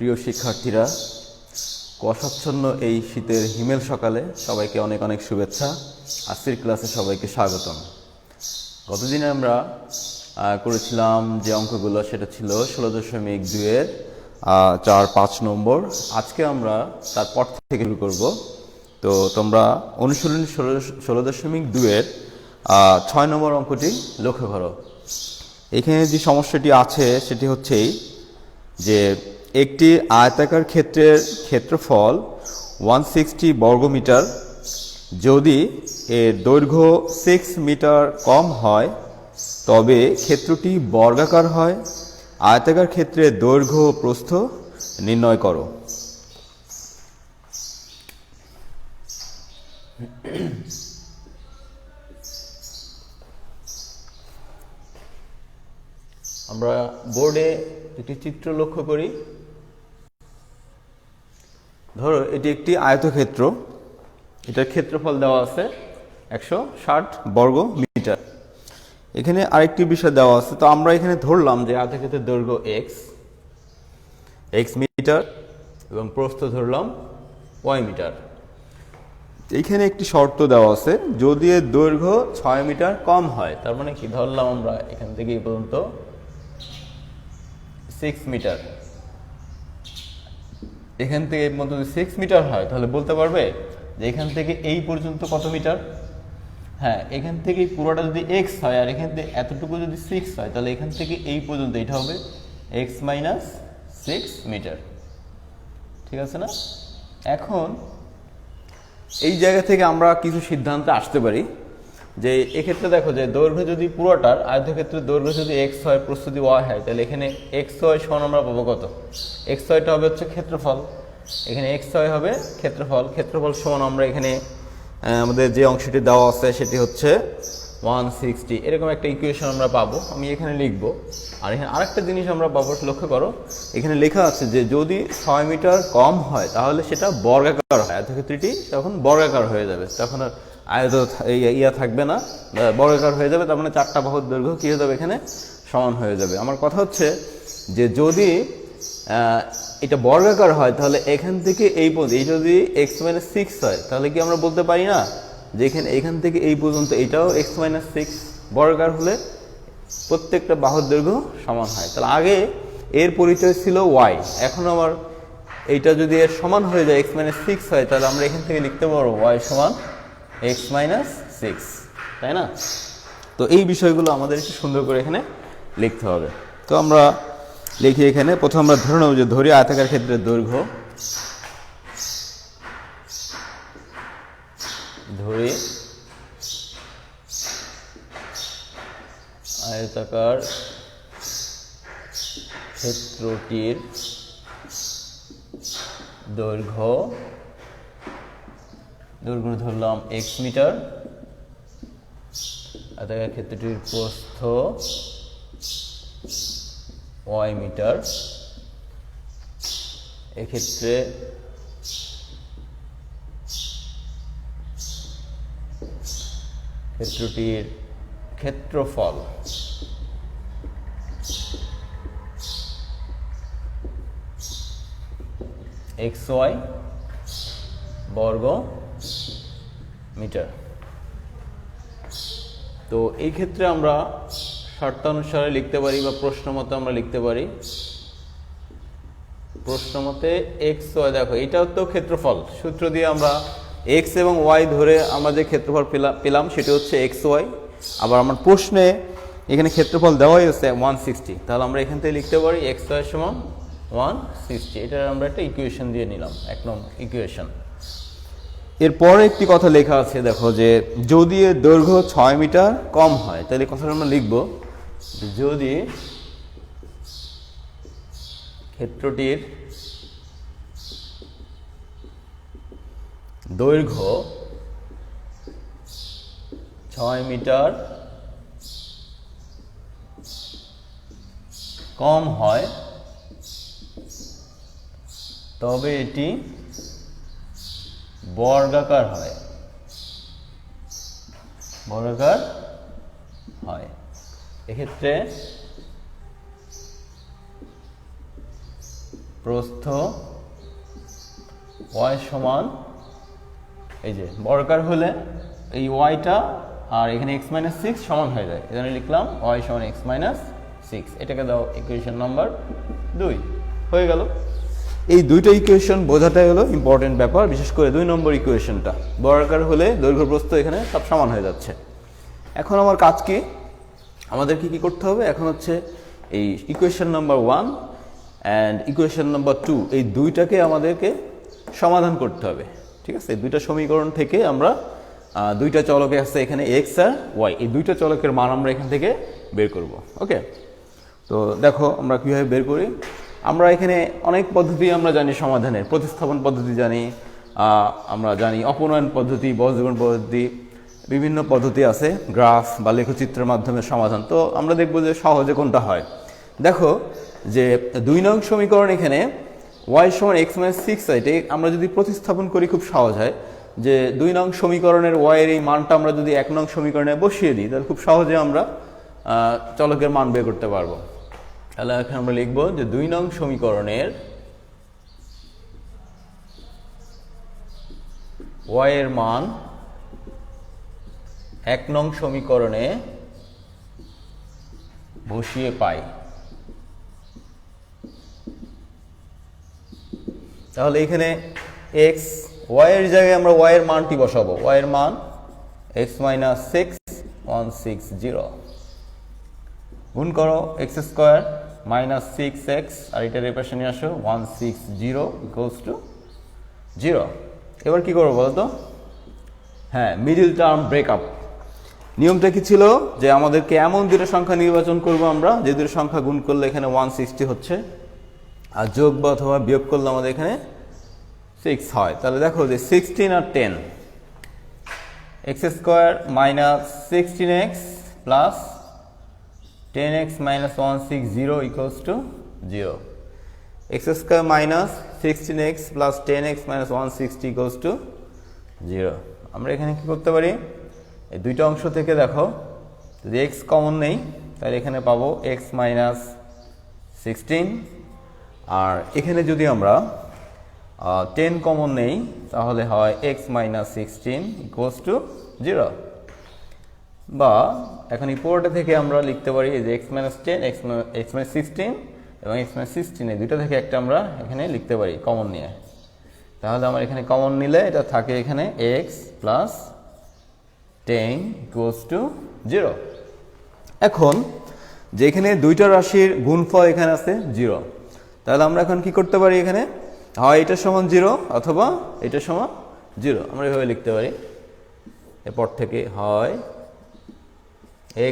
প্রিয় শিক্ষার্থীরা, কুয়াশাচ্ছন্ন এই শীতের হিমেল সকালে সবাইকে অনেক অনেক শুভেচ্ছা। আজকের ক্লাসে সবাইকে স্বাগতম। গতদিনে আমরা করেছিলাম যে অঙ্কগুলো, সেটা ছিল 16.2-এর 4-5 নম্বর। আজকে আমরা তারপর থেকে শুরু করব। তো তোমরা অনুশীলনী 16.2-এর 6 নম্বর অঙ্কটি লক্ষ্য করো। এখানে যে সমস্যাটি আছে সেটি হচ্ছে যে একটি আয়তাকার ক্ষেত্রের ক্ষেত্রফল 160 বর্গমিটার। যদি এর দৈর্ঘ্য 6 মিটার কম হয় তবে ক্ষেত্রটি বর্গাকার হয়। আয়তাকার ক্ষেত্রের দৈর্ঘ্য প্রস্থ নির্ণয় করো। আমরা বোর্ডে একটি চিত্র লক্ষ্য করি। ধরো এটি একটি আয়তক্ষেত্র, এটার ক্ষেত্রফল দেওয়া আছে 160 বর্গ মিটার। এখানে আরেকটি বিষয় দেওয়া আছে। তো আমরা এখানে ধরলাম যে আয়তক্ষেত্রের দৈর্ঘ্য x মিটার এবং প্রস্থ ধরলাম y মিটার। এইখানে একটি শর্ত দেওয়া আছে, যদি এর দৈর্ঘ্য 6 মিটার কম হয়, তার মানে কি ধরলাম আমরা এখান থেকে এই পর্যন্ত 6 মিটার, এখান থেকে এই পর্যন্ত 6 মিটার হয়, তাহলে বলতে পারবে যে এখান থেকে এই পর্যন্ত কত মিটার? হ্যাঁ, এখান থেকে পুরোটা যদি x হয় আর এখান থেকে এতটুকু যদি 6 হয়, তাহলে এখান থেকে এই পর্যন্ত এটা হবে x মাইনাস 6 মিটার। ঠিক আছে না? এখন এই জায়গা থেকে আমরা কিছু সিদ্ধান্তে আসতে পারি যে এক্ষেত্রে দেখো যে দৈর্ঘ্য যদি পুরোটার আয়তক্ষেত্রের দৈর্ঘ্য যদি x হয়, প্রস্থ যদি y হয়, তাহলে এখানে xy সমান আমরা পাবো কত? xyটা হবে হচ্ছে ক্ষেত্রফল, এখানে xy হবে ক্ষেত্রফল সমান আমরা এখানে আমাদের যে অংশটি দেওয়া আছে সেটি হচ্ছে 160। এরকম একটা ইকুয়েশন আমরা পাবো, আমি এখানে লিখবো। আর এখানে আরেকটা জিনিস আমরা পাবো, লক্ষ্য করো এখানে লেখা আছে যে যদি 6 মিটার কম হয় তাহলে সেটা বর্গাকার হয়, আয়তক্ষেত্রটি তখন বর্গাকার হয়ে যাবে, তখন আর আয়ত ইয়া থাকবে না, বর্গাকার হয়ে যাবে। তার মানে 4টা বাহুর দৈর্ঘ্য কী হয়ে যাবে? এখানে সমান হয়ে যাবে। আমার কথা হচ্ছে যে যদি এটা বর্গাকার হয় তাহলে এখান থেকে এই পর্যন্ত, এই যদি x মাইনাস 6 হয়, তাহলে কি আমরা বলতে পারি না যে এখান থেকে এই পর্যন্ত এটাও x মাইনাস 6 বর্গাকার হলে প্রত্যেকটা বাহুর দৈর্ঘ্য সমান হয়। তাহলে আগে এর পরিচয় ছিল y, এখন আমার এইটা যদি এর সমান হয়ে যায় x মাইনাস 6 হয়, তাহলে আমরা এখান থেকে লিখতে পারবো y সমান x মাইনাস 6, তাই না? তো এই বিষয়গুলো আমাদের একটু সুন্দর করে এখানে লিখতে হবে। তো আমরা লিখি এখানে, প্রথম আমরা ধরে নেব যে ধরি আয়তাকার ক্ষেত্রের দৈর্ঘ্য, ধরি আয়তাকার ক্ষেত্রটির দৈর্ঘ্য ধরলাম x মিটার, আয়তাকার ক্ষেত্রটির প্রস্থ y মিটার। এক্ষেত্রে ক্ষেত্রটির ক্ষেত্রফল xy বর্গ মিটার। তো এই ক্ষেত্রে আমরা শর্তানুসারে লিখতে পারি বা প্রশ্ন মতে আমরা লিখতে পারি। প্রশ্ন মতে xy, দেখো এটাও তো ক্ষেত্রফল, সূত্র দিয়ে আমরা x এবং y ধরে আমরা যে ক্ষেত্রফল পেলাম সেটা হচ্ছে xy। আবার আমার প্রশ্নে এখানে ক্ষেত্রফল দেওয়াই হচ্ছে 160, তাহলে আমরা এখান থেকে লিখতে পারি xy সমান 160। এটার আমরা একটা ইকুয়েশন দিয়ে নিলাম, 1 নম্বর ইকুয়েশন। এরপরে একটি কথা লেখা আছে, দেখো যে যদি এর দৈর্ঘ্য 6 মিটার কম হয়, তাহলে কথাটা আমরা লিখব যদি ক্ষেত্রটির দৈর্ঘ্য 6 মিটার কম হয় তবে এটি বর্গাকার হয়। এক্ষেত্রে প্রস্থ y সমান এই যে বর্গাকার হলে এই ওয়াইটা আর এখানে x মাইনাস সিক্স সমান হয়ে যায়, এজন্য লিখলাম y সমান x মাইনাস সিক্স। এটাকে দাও ইকুয়েশন নাম্বার 2। হয়ে গেল। এই দুইটা ইকুয়েশন বোঝাটাই হলো ইম্পর্টেন্ট ব্যাপার, বিশেষ করে 2 নম্বর ইকুয়েশনটা। বর্গাকার হলে দৈর্ঘ্য প্রস্থ এখানে সব সমান হয়ে যাচ্ছে। এখন আমার কাজ কি, আমাদের কি করতে হবে, এখন হচ্ছে এই equation number 1 and equation number 2 এই দুইটাকে আমাদেরকে সমাধান করতে হবে। ঠিক আছে, এই দুইটা সমীকরণ থেকে আমরা দুইটা চলকে আছে এখানে এক্স আর ওয়াই, এই দুইটা চলকের মান আমরা এখান থেকে বের করব। ওকে, তো দেখো আমরা কীভাবে বের করি। আমরা এখানে অনেক পদ্ধতি আমরা জানি সমাধানের, প্রতিস্থাপন পদ্ধতি জানি, আমরা জানি অপনয়ন পদ্ধতি, বজ্রগুণ পদ্ধতি, বিভিন্ন পদ্ধতি আছে, গ্রাফ বা লেখচিত্রের মাধ্যমে সমাধান। তো আমরা দেখব যে সহজে কোনটা হয়। দেখো যে 2 নং সমীকরণ এখানে y সমান x মাইনাস সিক্স, এটাই আমরা যদি প্রতিস্থাপন করি খুব সহজ হয়। যে 2 নং সমীকরণের y এর এই মানটা আমরা যদি 1 নং সমীকরণে বসিয়ে দিই তাহলে খুব সহজে আমরা চলকের মান বের করতে পারবো। তাহলে এখন আমরা লিখব যে 2 নং সমীকরণের y এর মান 1 নং সমীকরণে বসিয়ে পাই। তাহলে এখানে x y এর জায়গায় আমরা y এর মানটি বসাবো, y এর মান x মাইনাস সিক্স 160, গুণ করো x স্কোয়ার মাইনাস 6x আর এটার এই পাশে নিয়ে আসো 160 ইকুয়ালস টু 0। এবার কি করবো বলো তো, হ্যাঁ মিডিল টার্ম ব্রেকআপ। নিয়মটা কি ছিল যে আমাদেরকে এমন দুটো সংখ্যা নির্বাচন করব আমরা যে দুটো সংখ্যা গুণ করলে এখানে 160 হচ্ছে, আর যোগ বা অথবা বিয়োগ করলে আমাদের এখানে 6 হয়। তাহলে দেখো যে 16 আর 10, x square minus 16x plus 10x minus 160 equals to 0। x square minus 16x plus 10x minus 160 equals to 0। আমরা এখানে কি করতে পারি, এই দুইটা অংশ থেকে দেখো যদি x কমন নেই তাহলে এখানে পাবো x মাইনাস 16, আর এখানে যদি আমরা 10 কমন নেই তাহলে হয় x মাইনাস 16 ইকুয়ালস টু 0। বা এখন এই পুরোটা থেকে আমরা লিখতে পারি যে x মাইনাস 10, x মাইনাস 16 এবং x মাইনাস 16 এই দুইটা থেকে একটা আমরা এখানে লিখতে পারি কমন নিয়ে। তাহলে আমরা এখানে কমন নিলে এটা থাকে এখানে x প্লাস 10 ইকুয়ালস টু 0। এখন যে এখানে দুইটা রাশির গুণফল এখানে আছে 0, তাহলে আমরা এখন কি করতে পারি, এখানে হয় এটার সমান 0 অথবা এটার সমান 0, আমরা এভাবে লিখতে পারি। এরপর থেকে হয়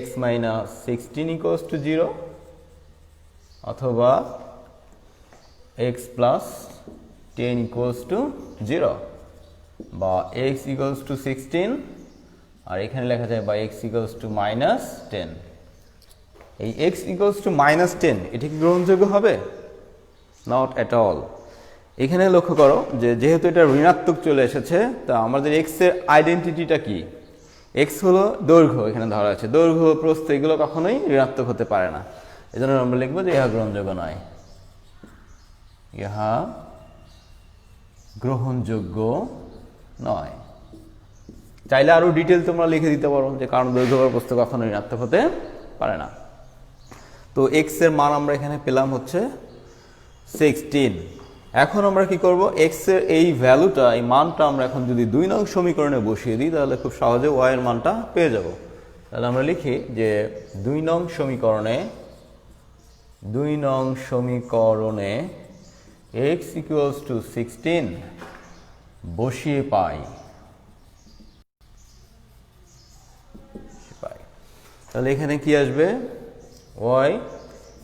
x মাইনাস 16 ইকুয়ালস টু 0 অথবা x প্লাস 10 ইকুয়ালস টু 0, বা x ইকুয়ালস টু 16 আর এখানে লেখা যায় বা x ইকুয়ালস টু মাইনাস 10। এই x ইকুয়ালস টু মাইনাস 10 এটা কি গ্রহণযোগ্য হবে? Not at all. এখানে লক্ষ্য করো যে যেহেতু এটা ঋণাত্মক চলে এসেছে, তা আমাদের x এর আইডেন্টিটিটা কি, x হলো দৈর্ঘ্য, এখানে ধরা আছে দৈর্ঘ্য প্রস্থ এগুলো কখনোই ঋণাত্মক হতে পারে না, এজন্য আমরা লিখবো যে ইহা গ্রহণযোগ্য নয়, ইহা গ্রহণযোগ্য নয়। চাইলে আরো ডিটেল তোমরা লিখে দিতে পারো যে কারণ দৈর্ঘ্য বা প্রস্থ কখনো ঋণাত্মক হতে পারে না। তো x এর মান আমরা এখানে পেলাম হচ্ছে 16। এখন আমরা কি করব, x এর এই ভ্যালুটা, এই মানটা আমরা এখন যদি 2 নং সমীকরণে বসিয়ে দিই তাহলে খুব সহজে y এর মানটা পেয়ে যাব। তাহলে আমরা লিখি যে 2 নং সমীকরণে x ইকুয়ালস টু 16 বসিয়ে পাই। তাহলে এখানে কি আসবে, y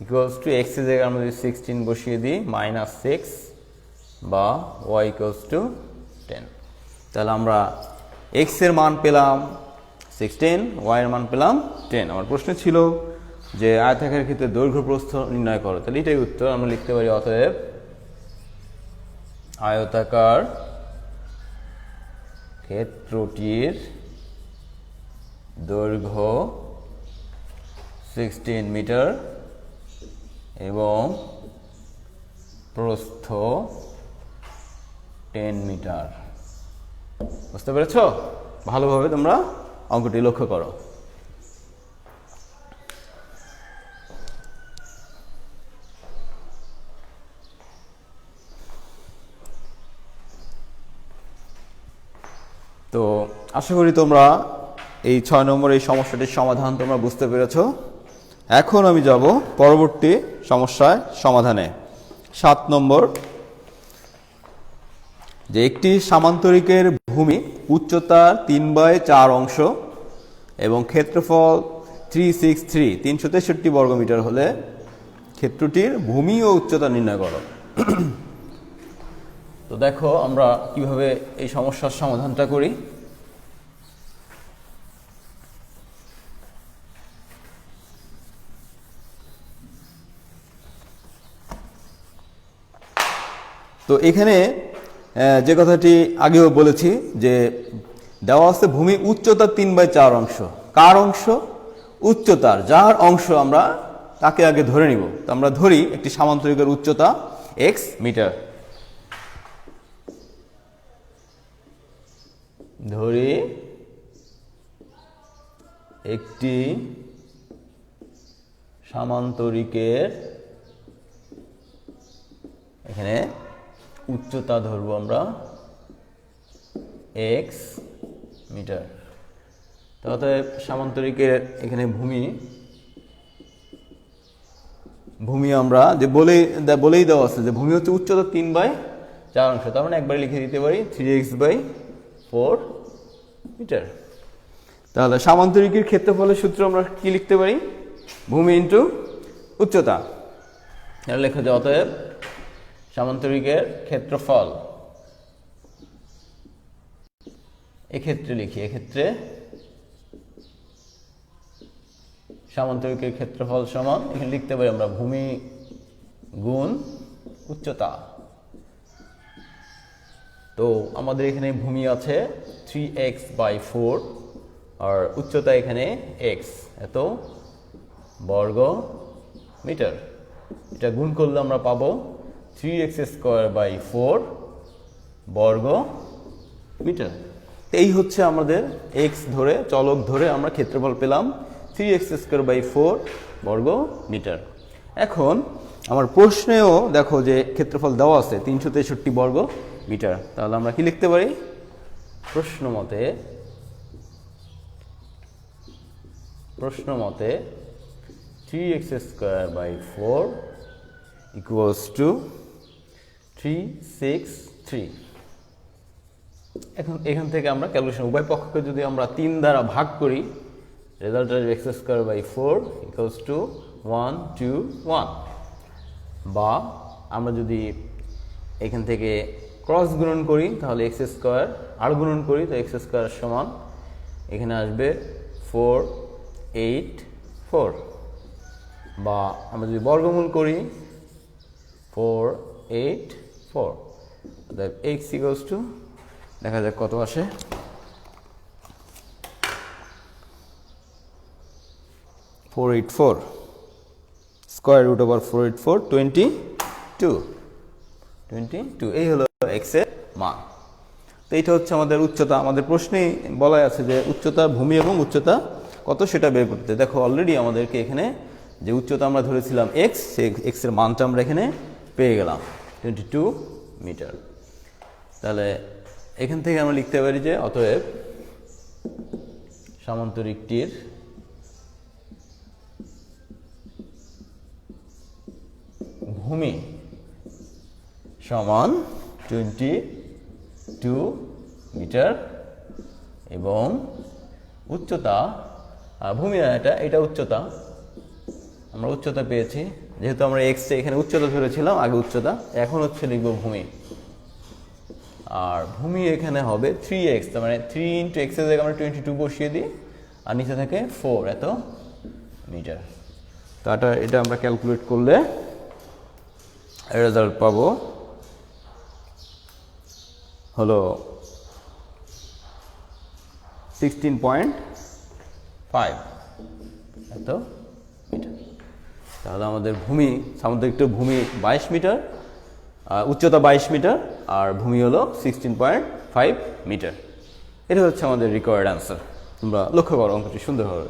ইকুয়ালস টু x এর জায়গায় আমরা যদি 16 বসিয়ে দিই মাইনাস 6 বা y ইকুয়ালস টু 10। তাহলে আমরা x এর মান পেলাম 16, y এর মান পেলাম 10। আমার প্রশ্ন ছিল যে আয়তাকারের ক্ষেত্রে দৈর্ঘ্য প্রস্থ নির্ণয় করো, তাহলে এটাই উত্তর। আমরা লিখতে পারি অতএব আয়তাকার ক্ষেত্রটির দৈর্ঘ্য 16 মিটার এবং প্রস্থ 10 মিটার। বুঝতে পেরেছো? ভালোভাবে তোমরা অঙ্কটি লক্ষ্য করো। তো আশা করি তোমরা এই 6 নম্বর এই সমস্যাটির সমাধান তোমরা বুঝতে পেরেছো। এখন আমি যাব পরবর্তী সমস্যার সমাধানে। 7 নম্বর, যে একটি সামান্তরিকের ভূমি উচ্চতা 3/4 অংশ এবং ক্ষেত্রফল 363 বর্গমিটার হলে ক্ষেত্রটির ভূমি ও উচ্চতা নির্ণয় করো। তো দেখো আমরা কিভাবে এই সমস্যার সমাধানটা করি। তো এখানে যে কথাটি আগেও বলেছি যে দেওয়া আছে ভূমি উচ্চতা 3/4 অংশ। কার অংশ? উচ্চতার। যার অংশ আমরা তাকে আগে ধরে নিব। তো আমরা ধরি একটি সামান্তরিকের উচ্চতা x মিটার। ধরি একটি সামান্তরিকের এখানে উচ্চতা ধরবো আমরা x মিটার। তাহলে সামান্তরিকের এখানে ভূমি আমরা যে বলেই দেওয়া আছে যে ভূমি হচ্ছে উচ্চতা 3/4 অংশ। তার মানে একবারে লিখে দিতে পারি 3x/4 মিটার। তাহলে সামান্তরিকের ক্ষেত্রফলের সূত্র আমরা কি লিখতে পারি? ভূমি ইন্টু উচ্চতা। এটা লেখা যায় অতএব সামান্তরিকের ক্ষেত্রফল, এক্ষেত্রে লিখি, এক্ষেত্রে সামান্তরিকের ক্ষেত্রফল সমান এখানে লিখতে পারি আমরা ভূমি গুণ উচ্চতা। তো আমাদের এখানে ভূমি আছে 3x/4 আর উচ্চতা এখানে x, এত বর্গ মিটার। এটা গুণ করলে আমরা পাবো 3x²/4 বর্গ মিটার। এই হচ্ছে আমাদের x ধরে, চলক ধরে আমরা ক্ষেত্রফল পেলাম 3x²/4 বর্গ মিটার। এখন আমার প্রশ্নেও দেখো যে ক্ষেত্রফল দেওয়া আছে 363 বর্গ মিটার। তাহলে আমরা কি লিখতে পারি? প্রশ্ন মতে 3x²/4 equals to 363। এখান থেকে আমরা ক্যালকুলেশন উভয় পক্ষকে যদি আমরা 3 দ্বারা ভাগ করি, রেজাল্ট আসবে x²/4 equals to 1 2 1। বা আমরা যদি এখান থেকে ক্রস গুণন করি তাহলে x² আর গুণন করি তো x² সমান এখানে আসবে 4 8 4। বা আমরা যদি বর্গমূল করি 4 8 4, x equals to দেখা যাক কত আসে। 484 স্কয়ার রুট ওভার 484 22। এই হলো x এর মান। তো এইটা হচ্ছে আমাদের উচ্চতা। আমাদের প্রশ্নেই বলা আছে যে উচ্চতা, ভূমি এবং উচ্চতা কত সেটা বের করতে। দেখো অলরেডি আমাদেরকে এখানে যে উচ্চতা আমরা ধরেছিলাম x, সেই x এর মানটা আমরা এখানে পেয়ে গেলাম 22 মিটার। তাহলে এখান থেকে আমরা লিখতে পারি যে অতএব সামান্তরিকটির ভূমি সমান 22 মিটার এবং উচ্চতা, ভূমি না, এটা উচ্চতা, আমরা উচ্চতা পেয়েছি যেহেতু আমরা x এখানে উচ্চতা ধরেছিলাম আগে উচ্চতা, এখন হচ্ছে লিখব ভূমি। আর ভূমি এখানে হবে 3x, তার মানে 3 × x এর জায়গায় আমরা 22 বসিয়ে দিই আর নিচে থাকে 4 এত মিটার। তো এটা আমরা ক্যালকুলেট করলে রেজাল্ট পাবো হলো 16.5 এত মিটার। তাহলে আমাদের ভূমি, সামুদ্রিকটির ভূমি 22 মিটার উচ্চতা 22 মিটার আর ভূমি হলো 16.5 মিটার। এটা হচ্ছে আমাদের রিকোয়ার্ড অ্যান্সার। তোমরা লক্ষ্য করো অঙ্কটি সুন্দর হবে।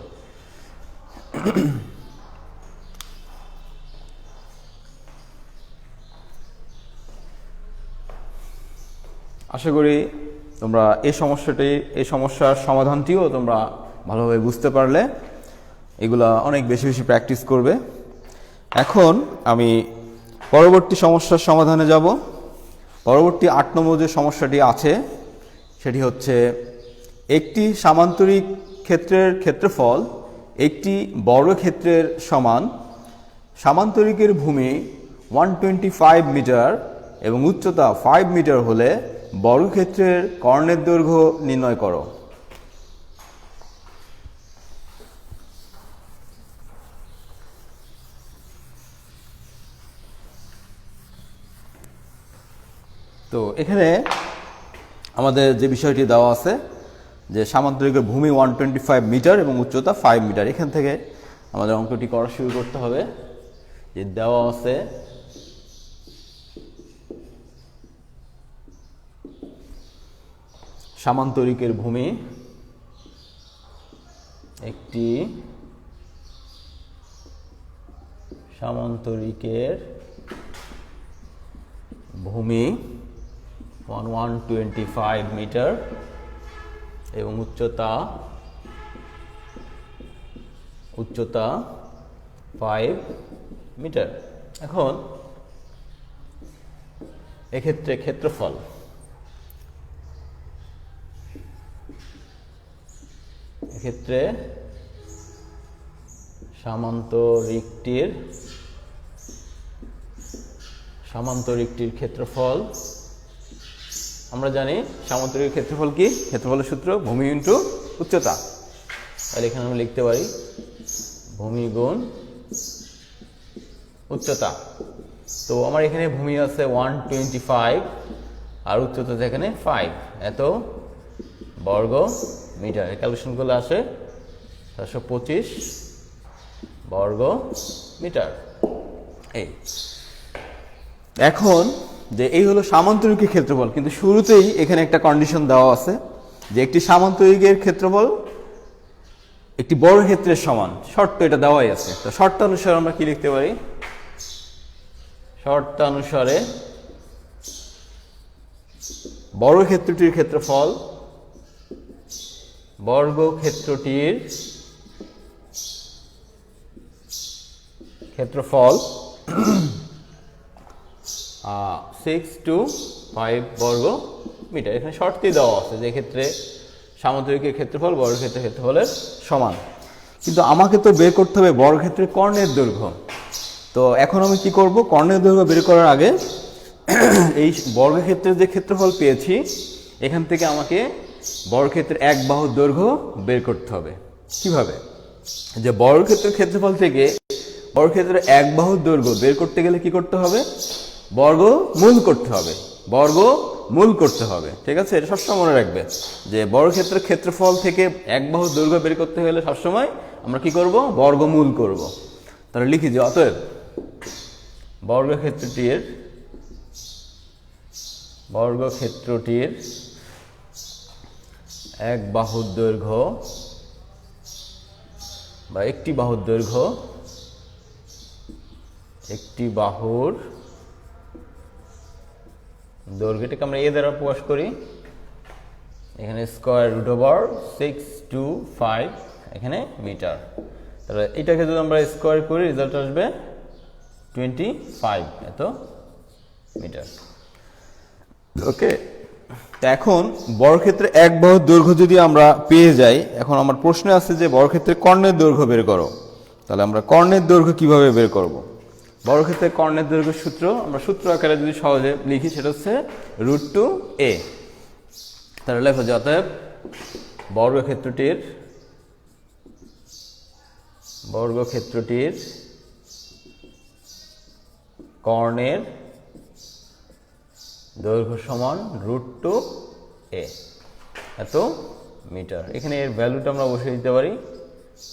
আশা করি তোমরা এই সমস্যার সমাধানটিও তোমরা ভালোভাবে বুঝতে পারলে। এগুলা অনেক বেশি বেশি প্র্যাকটিস করবে। এখন আমি পরবর্তী সমস্যার সমাধানে যাব। পরবর্তী 8 নম্বর যে সমস্যাটি আছে সেটি হচ্ছে একটি সামান্তরিক ক্ষেত্রের ক্ষেত্রফল একটি বর্গক্ষেত্রের সমান। সামান্তরিকের ভূমি 125 মিটার এবং উচ্চতা 5 মিটার হলে বর্গক্ষেত্রের কর্ণের দৈর্ঘ্য নির্ণয় করো। তো এখানে আমাদের যে বিষয়টি দেওয়া আছে যে সামান্তরিকের ভূমি 125 মিটার এবং উচ্চতা 5 মিটার, এখান থেকে আমাদের অঙ্কটি করা শুরু করতে হবে। যে দেওয়া আছে সামান্তরিকের ভূমি একটি সামান্তরিকের ভূমি 125 মিটার এবং উচ্চতা 5 মিটার। এখন এক্ষেত্রে ক্ষেত্রফল এক্ষেত্রে সামান্তরিকটির ক্ষেত্রফল আমরা জানি। সামান্তরিক ক্ষেত্রফল কি? ক্ষেত্রফলের সূত্র ভূমি ইনটু উচ্চতা। তাহলে এখানে আমি লিখতে পারি ভূমি গুণ উচ্চতা। তো আমার এখানে ভূমি আছে 125 আর উচ্চতা এখানে 5, এত বর্গ মিটার। ক্যালকুলেশন করলে আসে 425 বর্গ মিটার। এখন যে এই হলো সামান্তরিকের ক্ষেত্রফল, কিন্তু শুরুতেই এখানে একটা কন্ডিশন দেওয়া আছে যে একটি সামান্তরিকের ক্ষেত্রফল একটি বর্গক্ষেত্রের সমান। শর্ত এটা দেওয়াই আছে। তো শর্তানুসারে আমরা কি লিখতে পারি? শর্তানুসারে বর্গক্ষেত্রটির ক্ষেত্রফল ক্ষেত্রফল 6 to 5 বর্গ মিটার। এখানে শর্তই দেওয়া আছে যে ক্ষেত্রে সামান্তরিকের ক্ষেত্রফল বর্গক্ষেত্রের ক্ষেত্রফলের সমান। কিন্তু আমাকে তো বের করতে হবে বর্গক্ষেত্রের কর্ণের দৈর্ঘ্য। তো এখন আমি কি করব? কর্ণের দৈর্ঘ্য বের করার আগে এই বর্গক্ষেত্রের যে ক্ষেত্রফল পেয়েছি এখান থেকে আমাকে বর্গক্ষেত্রের এক বাহুর দৈর্ঘ্য বের করতে হবে। কিভাবে? যে বর্গক্ষেত্রের ক্ষেত্রফল থেকে বর্গক্ষেত্রের এক বাহুর দৈর্ঘ্য বের করতে গেলে কি করতে হবে? বর্গমূল করতে হবে। ঠিক আছে? এটা সবসময় মনে রাখবে যে বর্গক্ষেত্রের ক্ষেত্রফল থেকে এক বাহুর দৈর্ঘ্য বের করতে গেলে সবসময় আমরা কি করব? বর্গমূল করব। তাহলে লিখি যে অতএব বর্গক্ষেত্রটির এক বাহুর দৈর্ঘ্য বা একটি বাহুর দৈর্ঘ্যটাকে আমরা এ দ্বারা প্রকাশ করি। এখানে স্কয়ার রুট ওভার 6 to 5 এখানে মিটার। তাহলে এটাকে যদি আমরা স্কয়ার করি রেজাল্ট আসবে 25 এত মিটার। ওকে, তো এখন বর্গক্ষেত্রে এক বাহুর দৈর্ঘ্য যদি আমরা পেয়ে যাই, এখন আমার প্রশ্ন আছে যে বর্গক্ষেত্রে কর্ণের দৈর্ঘ্য বের করো। তাহলে আমরা কর্ণের দৈর্ঘ্য কিভাবে বের করব? বর্গক্ষেত্রে কর্ণের দৈর্ঘ্য সূত্র আমরা সূত্র আকারে যদি সহজে লিখি সেটা হচ্ছে √2a। তাহলে লেখো যে অতএব বর্গক্ষেত্রটির কর্ণের দৈর্ঘ্য সমান √2a এত মিটার। এখানে এর ভ্যালুটা আমরা বসিয়ে দিতে পারি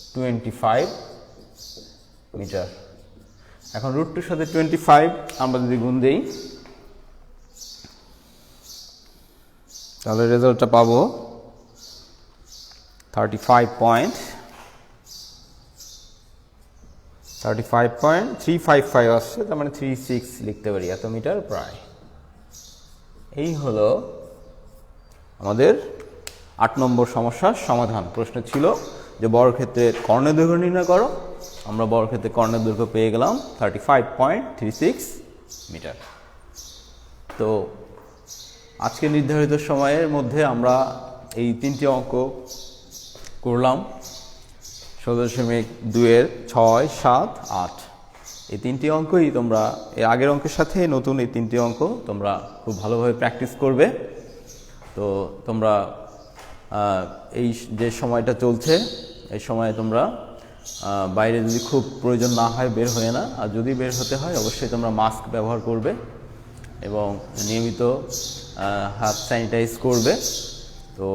25 মিটার। এখন √2 সাথে 25 আমরা যদি গুণ দেই তাহলে রেজাল্টটা পাবো 35.355 আসছে, তার মানে 36 লিখতে পারি, এত মিটার প্রায়। এই হলো আমাদের 8 নম্বর সমস্যার সমাধান। প্রশ্ন ছিল যে বর্গক্ষেত্রের কর্ণের দৈর্ঘ্য নির্ণয় করো। আমরা বর্গক্ষেত্রের কর্ণের দৈর্ঘ্য পেয়ে গেলাম 35.36 মিটার। তো আজকে নির্ধারিত সময়ের মধ্যে আমরা এই 3টি অঙ্ক করলাম, 16.2-এর 6, 7, 8। এই 3টি অঙ্কই তোমরা এর আগের অঙ্কের সাথে নতুন এই 3টি অঙ্ক তোমরা খুব ভালোভাবে প্র্যাকটিস করবে। তো তোমরা এই যে সময়টা চলছে এই সময়ে তোমরা বাইরে যদি খুব প্রয়োজন না হয় বের হয়ে না, আর যদি বের হতে হয় অবশ্যই তোমরা মাস্ক ব্যবহার করবে এবং নিয়মিত হাত স্যানিটাইজ করবে। তো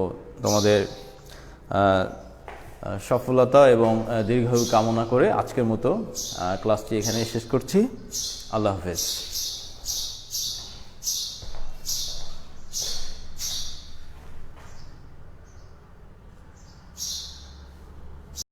তোমাদের সফলতা এবং দীর্ঘায়ু কামনা করে আজকের মতো ক্লাসটি এখানেই শেষ করছি। আল্লাহ হাফেজ।